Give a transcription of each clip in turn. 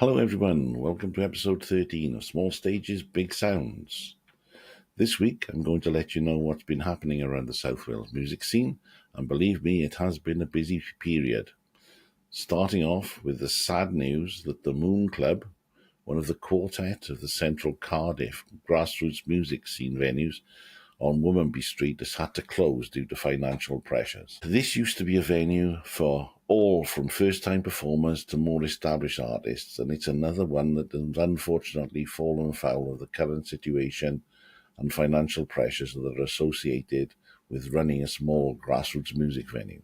Hello everyone, welcome to episode 13 of Small Stages, Big Sounds. This week I'm going to let you know what's been happening around the South Wales music scene, and believe me, it has been a busy period. Starting off with the sad news that the Moon Club, one of the quartet of the central Cardiff grassroots music scene venues on Womanby Street, has had to close due to financial pressures. This used to be a venue for all from first-time performers to more established artists, and it's another one that has unfortunately fallen foul of the current situation and financial pressures that are associated with running a small grassroots music venue.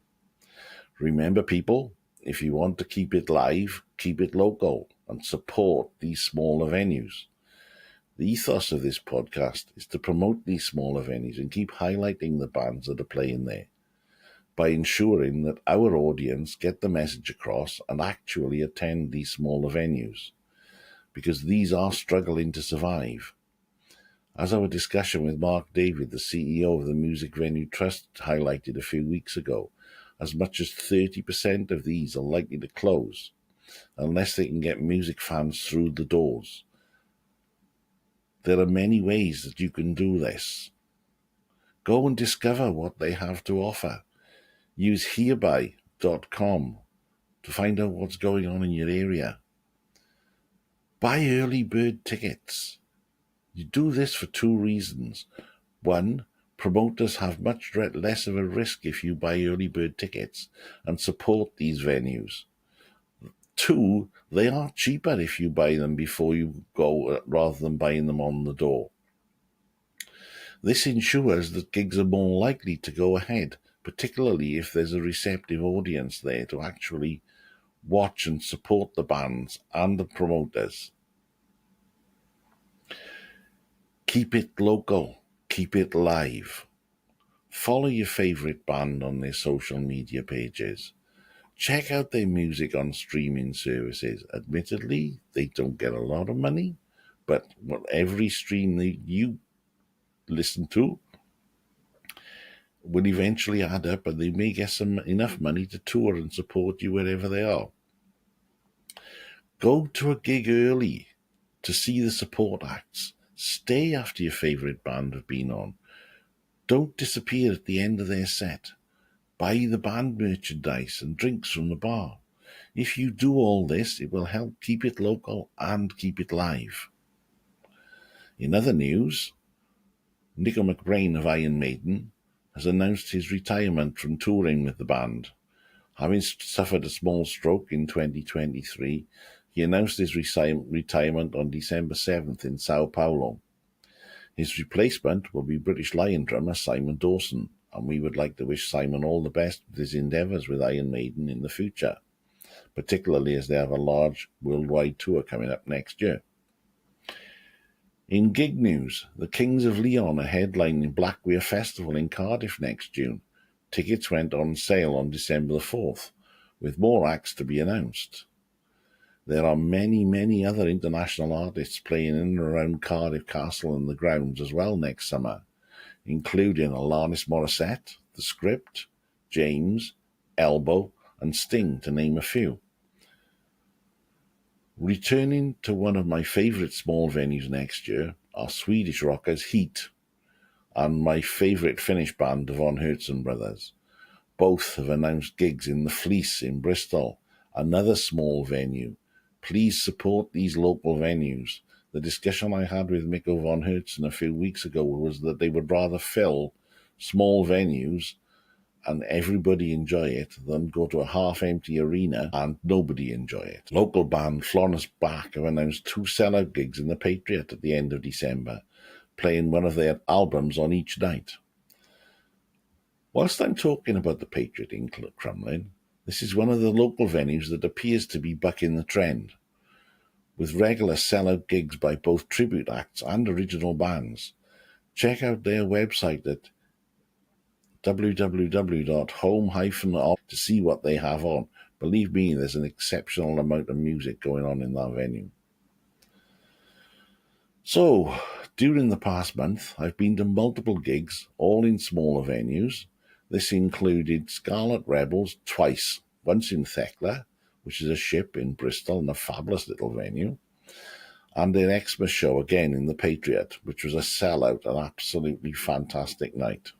Remember, people, if you want to keep it live, keep it local and support these smaller venues. The ethos of this podcast is to promote these smaller venues and keep highlighting the bands that are playing there by ensuring that our audience get the message across and actually attend these smaller venues, because these are struggling to survive. As our discussion with Mark David, the CEO of the Music Venue Trust, highlighted a few weeks ago, as much as 30% of these are likely to close unless they can get music fans through the doors. There are many ways that you can do this. Go and discover what they have to offer. Use hereby.com to find out what's going on in your area. Buy early bird tickets. You do this for two reasons. One, promoters have much less of a risk if you buy early bird tickets and support these venues. Two, they are cheaper if you buy them before you go rather than buying them on the door. This ensures that gigs are more likely to go ahead, particularly if there's a receptive audience there to actually watch and support the bands and the promoters. Keep it local, keep it live. Follow your favourite band on their social media pages. Check out their music on streaming services. Admittedly, they don't get a lot of money, but every stream that you listen to will eventually add up, and they may get enough money to tour and support you wherever they are. Go to a gig early to see the support acts. Stay after your favourite band have been on. Don't disappear at the end of their set. Buy the band merchandise and drinks from the bar. If you do all this, it will help keep it local and keep it live. In other news, Nico McBrain of Iron Maiden has announced his retirement from touring with the band. Having suffered a small stroke in 2023, he announced his retirement on December 7th in Sao Paulo. His replacement will be British Lion drummer Simon Dawson, and we would like to wish Simon all the best with his endeavours with Iron Maiden in the future, particularly as they have a large worldwide tour coming up next year. In gig news, the Kings of Leon are headlining Blackweir Festival in Cardiff next June. Tickets went on sale on December the 4th, with more acts to be announced. There are many other international artists playing in and around Cardiff Castle and the grounds as well next summer, including Alanis Morissette, The Script, James, Elbow, and Sting, to name a few. Returning to one of my favourite small venues next year are Swedish rockers Heat and my favourite Finnish band, the Von Hertzen Brothers. Both have announced gigs in the Fleece in Bristol, another small venue. Please support these local venues. The discussion I had with Mikko Von Hertzen a few weeks ago was that they would rather fill small venues and everybody enjoy it than go to a half-empty arena and nobody enjoy it. Local band Florence Bach have announced 2 sellout gigs in the Patriot at the end of December, playing one of their albums on each night. Whilst I'm talking about the Patriot in Crumlin, this is one of the local venues that appears to be bucking the trend, with regular sellout gigs by both tribute acts and original bands. Check out their website at www.home-op to see what they have on. Believe me, there's an exceptional amount of music going on in that venue. So, during the past month, I've been to multiple gigs, all in smaller venues. This included Scarlet Rebels twice, once in Thekla which is a ship in Bristol and a fabulous little venue, and their Xmas show again in the Patriot, which was a sellout, an absolutely fantastic night.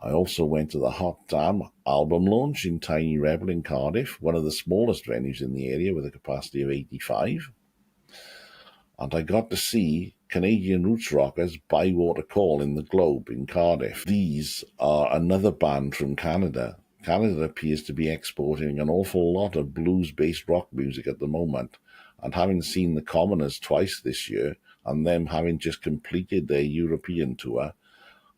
I also went to the Hot Damn album launch in Tiny Rebel in Cardiff, one of the smallest venues in the area with a capacity of 85. And I got to see Canadian roots rockers Bywater Call in the Globe in Cardiff. These are another band from Canada. Canada appears to be exporting an awful lot of blues-based rock music at the moment, and having seen the Commoners twice this year, and them having just completed their European tour,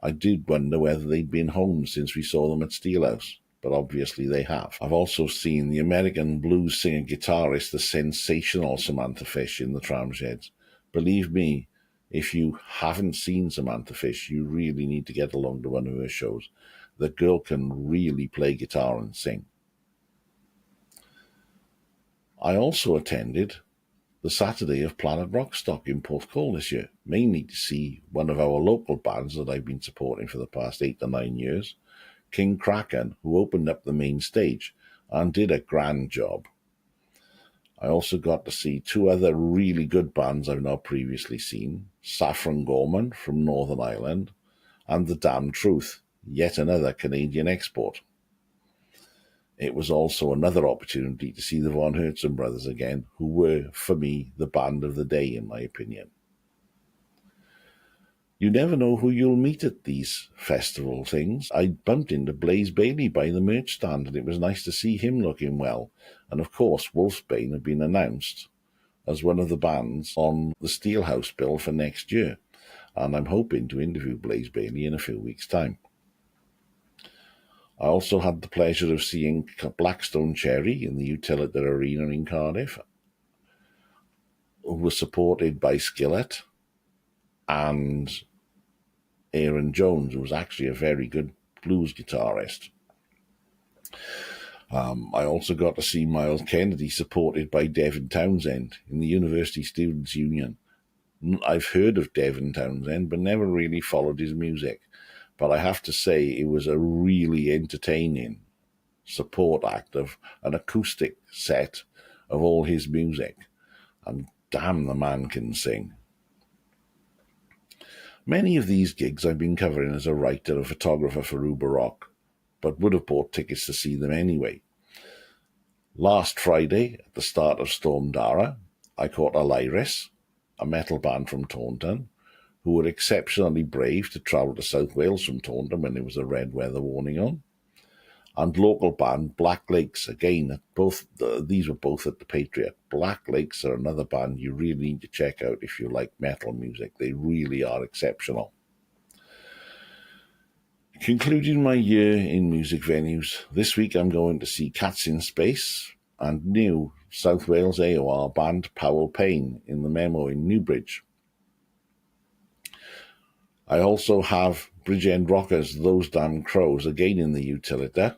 I did wonder whether they'd been home since we saw them at Steelhouse, but obviously they have. I've also seen the American blues singer-guitarist, the sensational Samantha Fish, in the Tramsheds. Believe me, if you haven't seen Samantha Fish, you really need to get along to one of her shows. The girl can really play guitar and sing. I also attended the Saturday of Planet Rockstock in Porthcawl this year, mainly to see one of our local bands that I've been supporting for the past 8 to 9 years, King Kraken, who opened up the main stage and did a grand job. I also got to see 2 other really good bands I've not previously seen, Saffron Gorman from Northern Ireland and The Damn Truth, yet another Canadian export. It was also another opportunity to see the Von Hertzen brothers again, who were, for me, the band of the day, in my opinion. You never know who you'll meet at these festival things. I bumped into Blaze Bailey by the merch stand, and it was nice to see him looking well. And of course, Wolfsbane had been announced as one of the bands on the Steelhouse bill for next year, and I'm hoping to interview Blaze Bailey in a few weeks' time. I also had the pleasure of seeing Blackstone Cherry in the Utility Arena in Cardiff, who was supported by Skillet and Aaron Jones, who was actually a very good blues guitarist. I also got to see Miles Kennedy supported by Devin Townsend in the University Students' Union. I've heard of Devin Townsend, but never really followed his music. But I have to say it was a really entertaining support act of an acoustic set of all his music. And damn, the man can sing. Many of these gigs I've been covering as a writer and photographer for Uberrock, but would have bought tickets to see them anyway. Last Friday, at the start of Storm Dara, I caught Aliris, a metal band from Taunton, who were exceptionally brave to travel to South Wales from Taunton when there was a red weather warning on, and local band Black Lakes, again, these were both at the Patriot. Black Lakes are another band you really need to check out if you like metal music. They really are exceptional. Concluding my year in music venues, this week I'm going to see Cats in Space and new South Wales AOR band Powell Payne in the Memo in Newbridge. I also have Bridgend Rockers' Those Damn Crows again in the Utilita,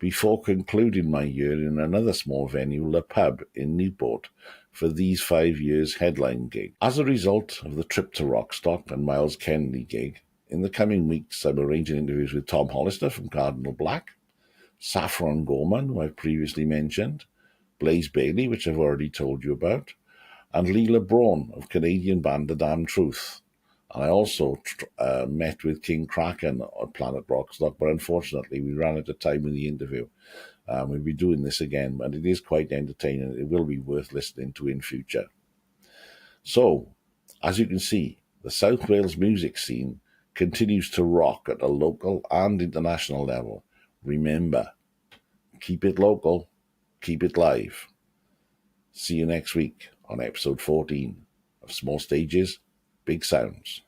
before concluding my year in another small venue, Le Pub in Newport, for these 5 years headline gig. As a result of the trip to Rockstock and Miles Kennedy gig, in the coming weeks I'm arranging interviews with Tom Hollister from Cardinal Black, Saffron Gorman, who I've previously mentioned, Blaze Bailey, which I've already told you about, and Leela Braun of Canadian band The Damn Truth. And I also met with King Kraken on Planet Rockstock, but unfortunately we ran out of time in the interview. We'll be doing this again, and it is quite entertaining. It will be worth listening to in future. So, as you can see, the South Wales music scene continues to rock at a local and international level. Remember, keep it local, keep it live. See you next week on episode 14 of Small Stages, Big Sounds.